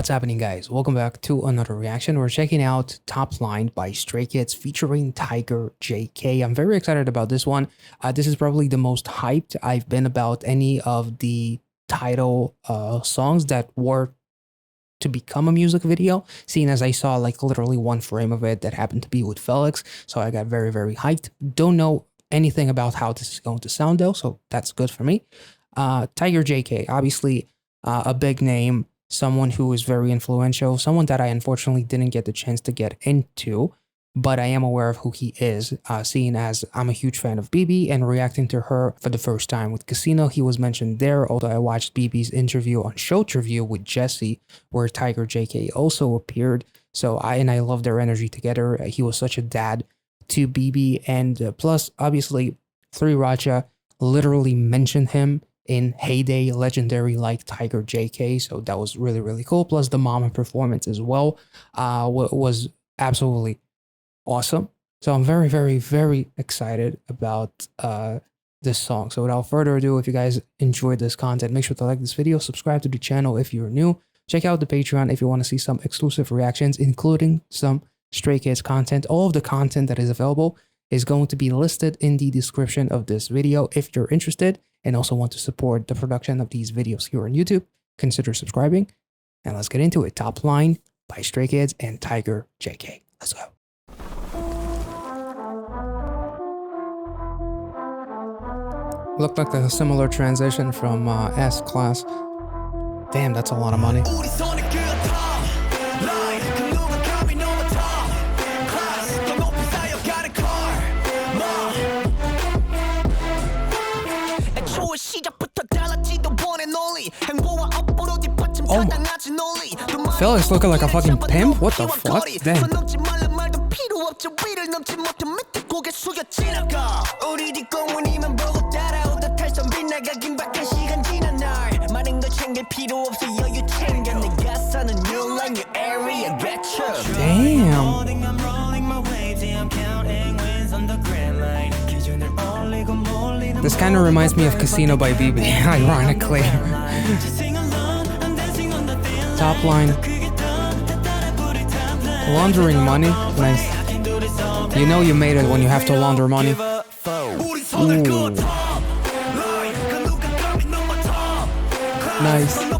What's happening, guys? Welcome back to another reaction. We're checking out Top Line by Stray Kids featuring Tiger JK. I'm very excited about this one. This is probably the most hyped I've been about any of the title songs that were to become a music video, seeing as I saw like literally one frame of it that happened to be with Felix. So I got very, very hyped. Don't know anything about how this is going to sound though, so that's good for me. Tiger JK, obviously a big name, someone who is very influential, someone that I unfortunately didn't get the chance to get into, but I am aware of who he is, seeing as I'm a huge fan of BB and reacting to her for the first time with Casino. He was mentioned there, although I watched BB's interview on Showtreview with Jesse, where Tiger JK also appeared. So I love their energy together. He was such a dad to BB, and plus, obviously, 3RACHA literally mentioned him in Heyday Legendary like Tiger JK, so that was really, really cool. Plus the Mama performance as well was absolutely awesome. So I'm very, very, very excited about this song. So without further ado, if you guys enjoyed this content, make sure to like this video, subscribe to the channel if you're new, check out the Patreon if you want to see some exclusive reactions, including some Stray Kids content. All of the content that is available is going to be listed in the description of this video. If you're interested and also want to support the production of these videos here on YouTube, consider subscribing. And let's get into it. Top Line by Stray Kids and Tiger JK. Let's go. Looked like a similar transition from S-Class. Damn, that's a lot of money. Oh, Felix looking like a fucking pimp? What the fuck? Damn. Damn. This kind of reminds me of Casino by BB, ironically. Top Line. Laundering money. Nice. You know you made it when you have to launder money. Ooh. Nice.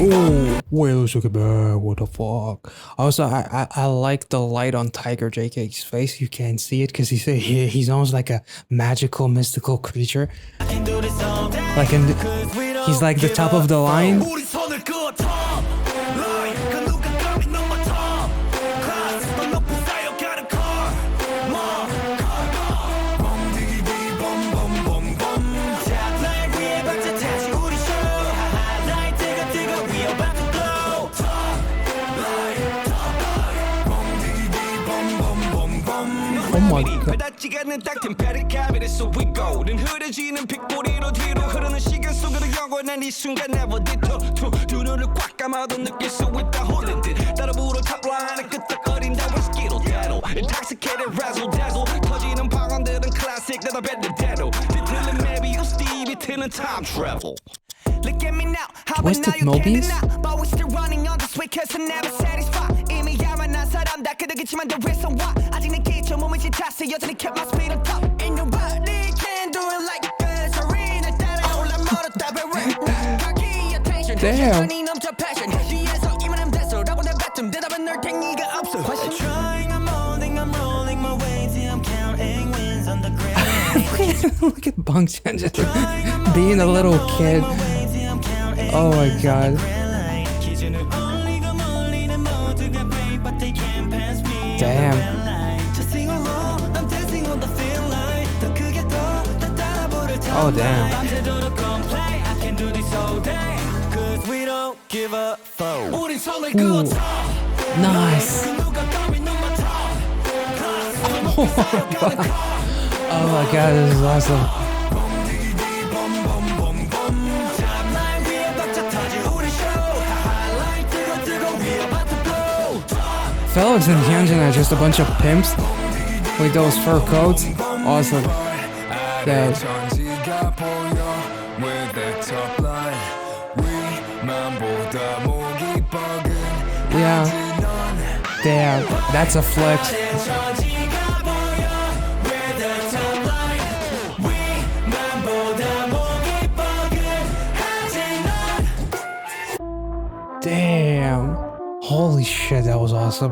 Ooh, wait, let's look at that. What the fuck? Also, I like the light on Tiger JK's face. You can't see it because he's almost like a magical, mystical creature. Like he's like the top of the line. Oh my god. Twisted Mobius? Damn. Look at Bangchan just being a little kid. Oh my god. Damn. Oh damn. Ooh. Nice. Oh my god, this is awesome. Felix and Hyunjin are just a bunch of pimps with those fur coats. Awesome. Yeah. Damn, that's a flex. Damn. Holy shit, that was awesome.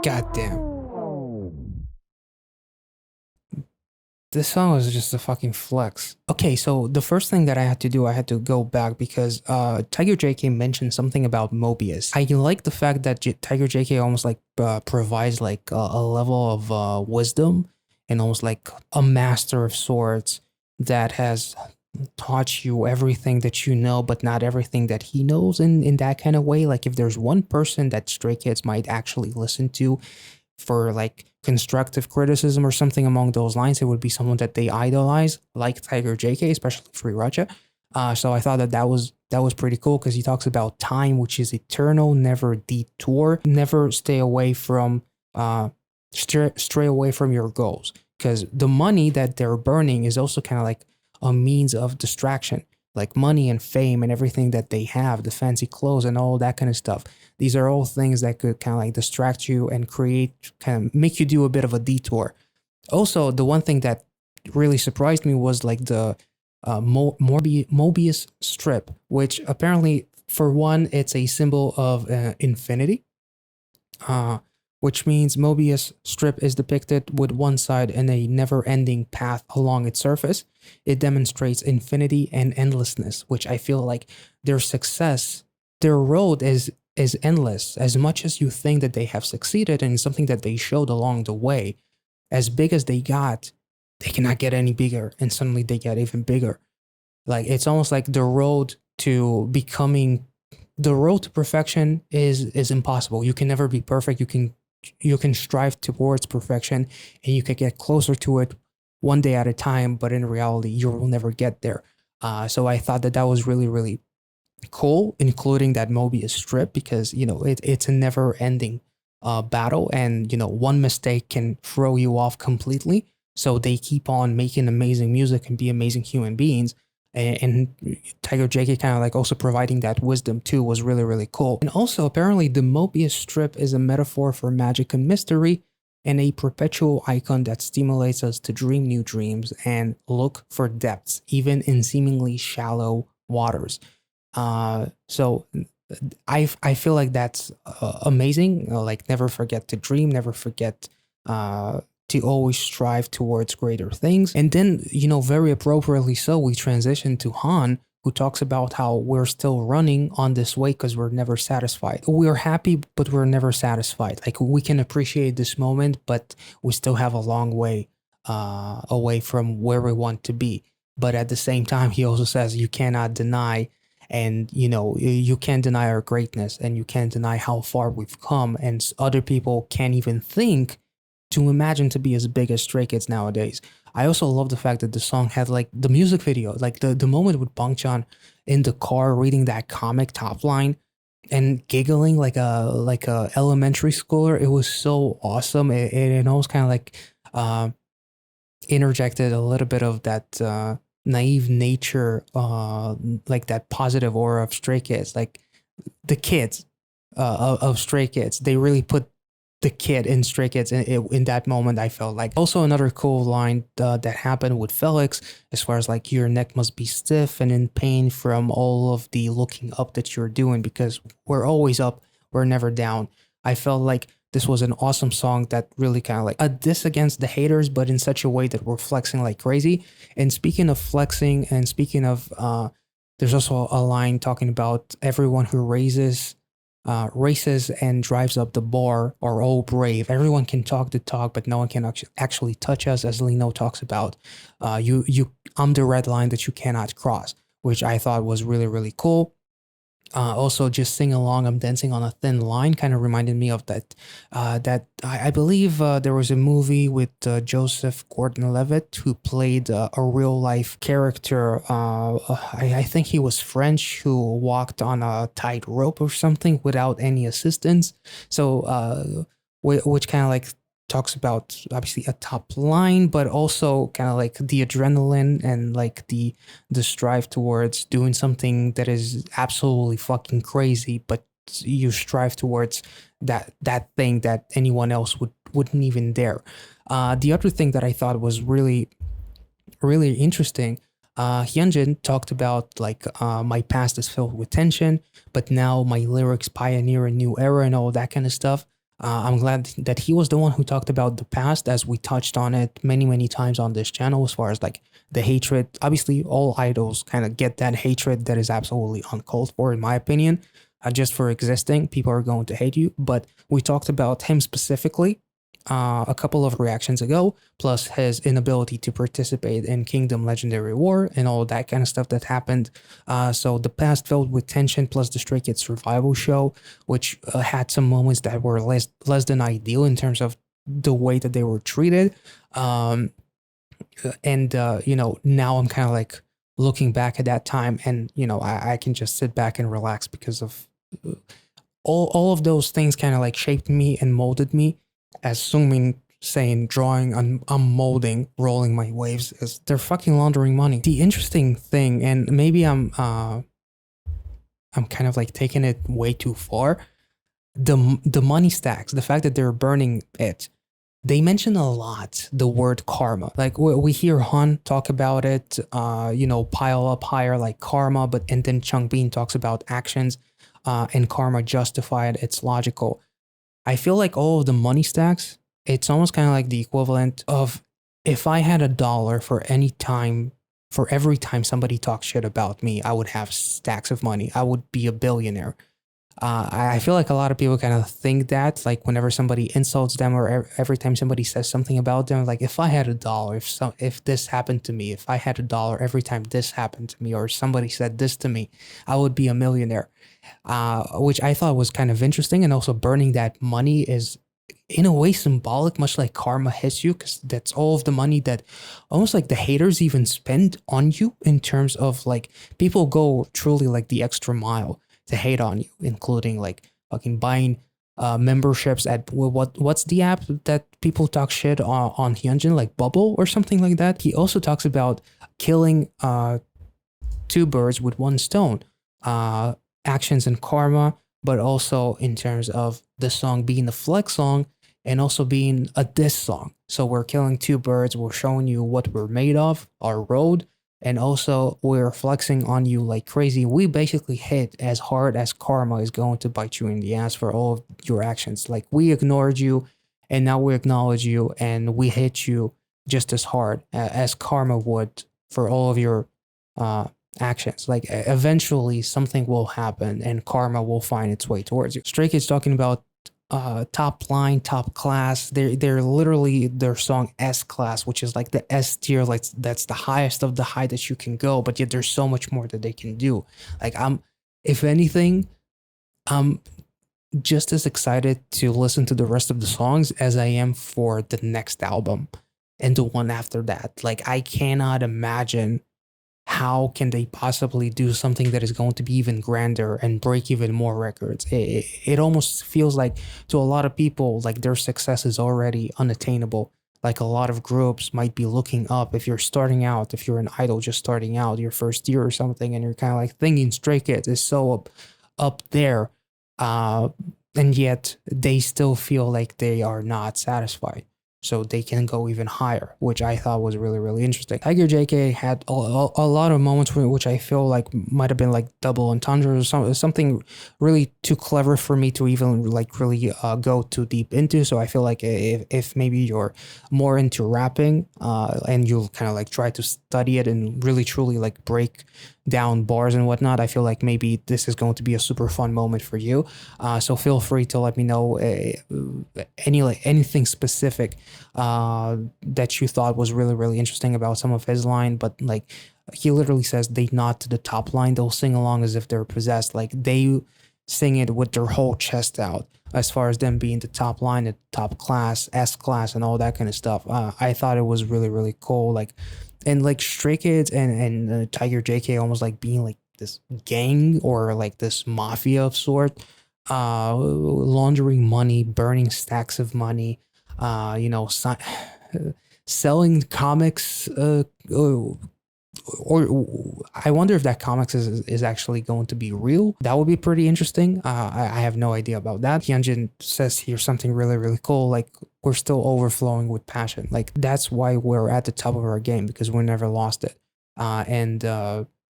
God damn. This song was just a fucking flex. Okay, so the first thing that I had to do, I had to go back because Tiger JK mentioned something about Mobius. I like the fact that Tiger JK almost like provides like a level of wisdom and almost like a master of sorts that has taught you everything that you know, but not everything that he knows in that kind of way. Like if there's one person that Stray Kids might actually listen to for like constructive criticism or something along those lines, it would be someone that they idolize, like Tiger JK, especially Free Raja. So I thought that was pretty cool because he talks about time, which is eternal, never detour, never stay away from stray away from your goals, because the money that they're burning is also kind of like a means of distraction, like money and fame and everything that they have, the fancy clothes and all that kind of stuff. These are all things that could kind of like distract you and kind of make you do a bit of a detour. Also, the one thing that really surprised me was like the Mobius strip, which apparently, for one, it's a symbol of infinity, which means Mobius strip is depicted with one side in a never-ending path along its surface. It demonstrates infinity and endlessness, which I feel like their success, their road is endless. As much as you think that they have succeeded in something that they showed along the way, as big as they got, they cannot get any bigger, and suddenly they get even bigger. Like it's almost like the road to perfection is impossible. You can never be perfect. You can strive towards perfection and you can get closer to it one day at a time, but in reality, you will never get there. So I thought that was really, really cool, including that Mobius strip, because, you know, it's a never ending battle, and, you know, one mistake can throw you off completely. So they keep on making amazing music and be amazing human beings. And Tiger JK kind of like also providing that wisdom too was really, really cool. And also apparently the Mobius strip is a metaphor for magic and mystery, and a perpetual icon that stimulates us to dream new dreams and look for depths, even in seemingly shallow waters. So I feel like that's amazing. Like never forget to dream, never forget to always strive towards greater things. And then, you know, very appropriately so, we transition to Han, who talks about how we're still running on this way because we're never satisfied. We're happy, but we're never satisfied. Like we can appreciate this moment, but we still have a long way away from where we want to be. But at the same time, he also says you cannot deny, and you know, you can't deny our greatness, and you can't deny how far we've come, and other people can't even think to imagine to be as big as Stray Kids nowadays. I also love the fact that the song had like the music video, like the moment with Bangchan in the car reading that comic top line and giggling like a elementary schooler. It was so awesome. It almost kind of like interjected a little bit of that naive nature, like that positive aura of Stray Kids, like the kids of Stray Kids. They really put the kid in Stray Kids in that moment. I felt like also another cool line that happened with Felix, as far as like your neck must be stiff and in pain from all of the looking up that you're doing, because we're always up, we're never down. I felt like this was an awesome song that really kind of like a diss against the haters, but in such a way that we're flexing like crazy. And speaking of flexing, and speaking of there's also a line talking about everyone who races and drives up the bar are all brave. Everyone can talk the talk, but no one can actually touch us, as Lino talks about. I'm the red line that you cannot cross, which I thought was really, really cool. Also, just sing along, I'm dancing on a thin line kind of reminded me of that. I believe there was a movie with Joseph Gordon-Levitt, who played a real life character. I think he was French, who walked on a tightrope or something without any assistance. So, which kind of like talks about obviously a top line, but also kind of like the adrenaline and like the strive towards doing something that is absolutely fucking crazy, but you strive towards that thing that anyone else wouldn't even dare. The other thing that I thought was really interesting. Hyunjin talked about like my past is filled with tension, but now my lyrics pioneer a new era and all that kind of stuff. I'm glad that he was the one who talked about the past, as we touched on it many times on this channel, as far as like the hatred. Obviously, all idols kind of get that hatred that is absolutely uncalled for, in my opinion. Just for existing, people are going to hate you. But we talked about him specifically a couple of reactions ago, plus his inability to participate in Kingdom Legendary War and all that kind of stuff that happened. So the past filled with tension, plus the Stray Kids survival show, which had some moments that were less than ideal in terms of the way that they were treated. And you know, now I'm kind of like looking back at that time, and you know, I can just sit back and relax because of all of those things kind of like shaped me and molded me. Assuming saying drawing, I'm molding, rolling my waves, is they're fucking laundering money. The interesting thing, and maybe I'm kind of like taking it way too far, the money stacks, the fact that they're burning it. They mention a lot the word karma. Like we hear Han talk about it, you know, pile up higher like karma, but and then Changbin talks about actions, and karma justified, it's logical. I feel like all of the money stacks, it's almost kind of like the equivalent of if I had $1 for any time, for every time somebody talks shit about me, I would have stacks of money. I would be a billionaire. I feel like a lot of people kind of think that, like whenever somebody insults them or every time somebody says something about them, like if I had $1, if this happened to me, if I had $1 every time this happened to me or somebody said this to me, I would be a millionaire. Which I thought was kind of interesting, and also burning that money is in a way symbolic, much like karma hits you, because that's all of the money that almost like the haters even spend on you, in terms of like people go truly like the extra mile to hate on you, including like fucking buying memberships at what's the app that people talk shit on Hyunjin, like Bubble or something like that. He also talks about killing two birds with one stone, actions and karma, but also in terms of the song being a flex song and also being a diss song. So we're killing two birds, we're showing you what we're made of, our road, and also we're flexing on you like crazy. We basically hit as hard as karma is going to bite you in the ass for all of your actions. Like we ignored you and now we acknowledge you, and we hit you just as hard as karma would for all of your actions. Like eventually something will happen and karma will find its way towards you. Stray Kids talking about top line, top class. They're literally their song S class, which is like the S tier, like that's the highest of the high that you can go, but yet there's so much more that they can do. Like if anything, I'm just as excited to listen to the rest of the songs as I am for the next album and the one after that. Like I cannot imagine how can they possibly do something that is going to be even grander and break even more records. It almost feels like to a lot of people like their success is already unattainable. Like a lot of groups might be looking up, if you're starting out, if you're an idol just starting out your first year or something, and you're kind of like thinking Stray Kids is so up there, and yet they still feel like they are not satisfied, so they can go even higher, which I thought was really interesting. Tiger JK had a lot of moments which I feel like might have been like double entendres or something really too clever for me to even like really go too deep into. So I feel like if maybe you're more into rapping and you kind of like try to study it and really truly like break down bars and whatnot, I feel like maybe this is going to be a super fun moment for you. So feel free to let me know anything specific that you thought was really interesting about some of his line. But like he literally says they nod to the top line, they'll sing along as if they're possessed. Like they sing it with their whole chest out, as far as them being the top line, the top class, S class, and all that kind of stuff. I thought it was really cool. Like, and like Stray Kids and Tiger JK almost like being like this gang or like this mafia of sort, laundering money, burning stacks of money, you know, selling comics, or I wonder if that comics is actually going to be real. That would be pretty interesting. I have no idea about that. Hyunjin says here something really, really cool. Like, we're still overflowing with passion. Like, that's why we're at the top of our game, because we never lost it. And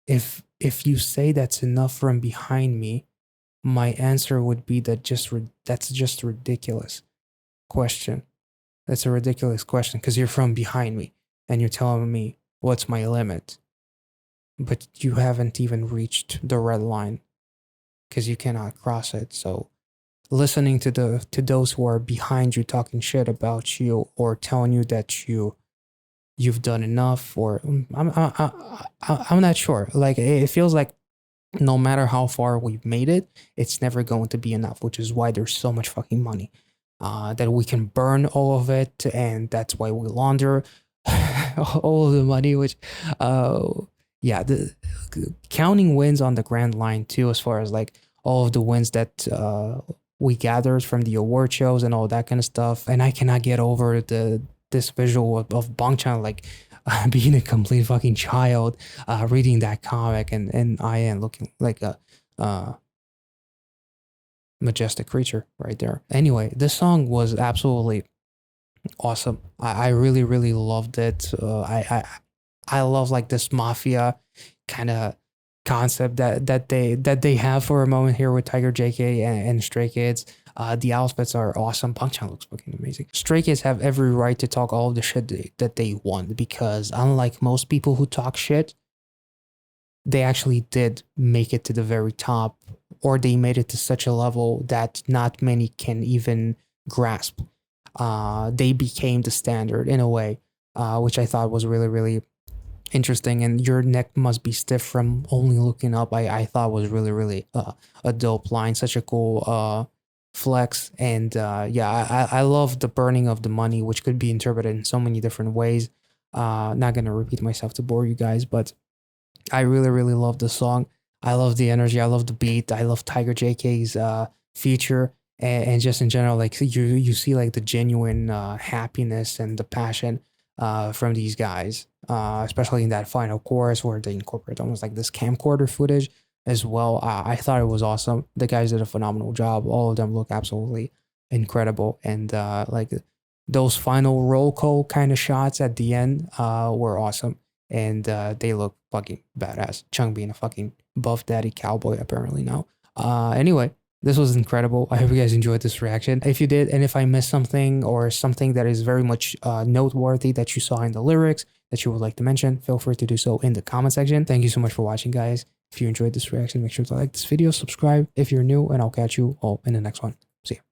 if you say that's enough from behind me, my answer would be that that's just ridiculous question. That's a ridiculous question, because you're from behind me and you're telling me what's my limit, but you haven't even reached the red line because you cannot cross it. So listening to those who are behind you talking shit about you or telling you that you've done enough, or I'm not sure. Like, it feels like no matter how far we've made it, it's never going to be enough, which is why there's so much fucking money. That we can burn all of it, and that's why we launder all of the money, which, yeah, the counting wins on the grand line too, as far as like all of the wins that we gathered from the award shows and all that kind of stuff. And I cannot get over this visual of Bangchan like being a complete fucking child, reading that comic, and I am looking like a majestic creature right there. Anyway, this song was absolutely awesome. I really, really loved it. I love like this mafia kind of concept that they have for a moment here with Tiger JK and Stray Kids. The outfits are awesome. Bangchan looks fucking amazing. Stray Kids have every right to talk all of the shit that they want, because unlike most people who talk shit, they actually did make it to the very top, or they made it to such a level that not many can even grasp. They became the standard in a way, which I thought was really, really interesting. And your neck must be stiff from only looking up. I thought was really, really a dope line. Such a cool flex. And yeah, I love the burning of the money, which could be interpreted in so many different ways. Not gonna repeat myself to bore you guys, but I really, really love the song. I love the energy. I love the beat. I love Tiger JK's feature, and just in general, like you see like the genuine happiness and the passion from these guys, especially in that final chorus where they incorporate almost like this camcorder footage as well. I thought it was awesome. The guys did a phenomenal job. All of them look absolutely incredible, and like those final roll call kind of shots at the end were awesome. And they look fucking badass. Chung being a fucking buff daddy cowboy apparently now. Anyway, this was incredible. I hope you guys enjoyed this reaction. If you did, and if I missed something or something that is very much noteworthy that you saw in the lyrics that you would like to mention, feel free to do so in the comment section. Thank you so much for watching, guys. If you enjoyed this reaction, make sure to like this video, subscribe if you're new, and I'll catch you all in the next one. See ya.